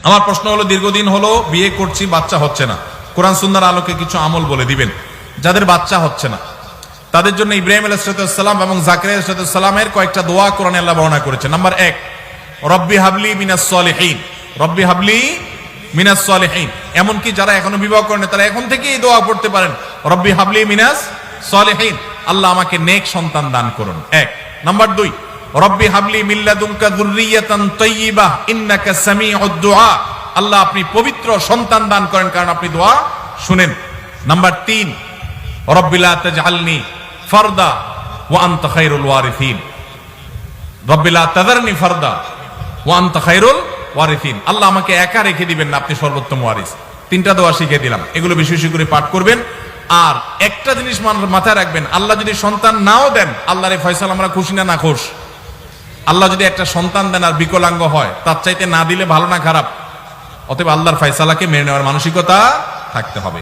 আমার প্রশ্ন হলো, দীর্ঘদিন হলো বিয়ে করছি, বাচ্চা হচ্ছে না, কোরআন সুন্নাহর আলোকে কিছু আমল বলে দিবেন। যাদের বাচ্চা হচ্ছে না তাদের জন্য ইব্রাহিম আলাইহিস সালাম এবং জাকারিয়া আলাইহিস সালামের কয়েকটা দোয়া কোরআনে আল্লাহ বর্ণনা করেছেন। নাম্বার 1, রব্বি হাবলি মিনাস সলিহিন, রব্বি হাবলি মিনাস সলিহিন। এমনকি যারা এখনো বিবাহ করেন তারা এখন থেকেই এই দোয়া পড়তে পারেন, রব্বি হাবলি মিনাস সলিহিন, আল্লাহ আমাকে নেক সন্তান দান করুন। 1। নাম্বার 2, রব্বি হাবলি মিন লাদুনকা যুররিয়াতান তাইয়্যিবাহ ইন্নাকা সামিউদ দুআ, আল্লাহ আপনি পবিত্র সন্তান দান করেন কারণ আপনি দোয়া শুনেন। নাম্বার 3, রব্বি লা তাজআলনি ফারদা ওয়া আনতা খায়রুল ওয়ারিসিন, রব্বি লা তাযারনি ফারদা ওয়া আনতা খায়রুল ওয়ারিসিন, আল্লাহ আমাকে একা রেখে দিবেন না, আপনি সর্বোত্তম ওয়ারিস। 3টা দোয়া শিখিয়ে দিলাম, এগুলো বেশি বেশি করে পাঠ করবেন। আর একটা জিনিস মাথায় রাখবেন, আল্লাহ যদি সন্তান নাও দেন, আল্লাহর এই ফয়সালা আমরা খুশি না নাখুশ? আল্লাহ যদি একটা সন্তান দেন আর বিকলাঙ্গ হয়, তার চাইতে না দিলে ভালো না খারাপ? অতএব আল্লাহর ফয়সালাকে মেনে নেওয়ার মানসিকতা থাকতে হবে।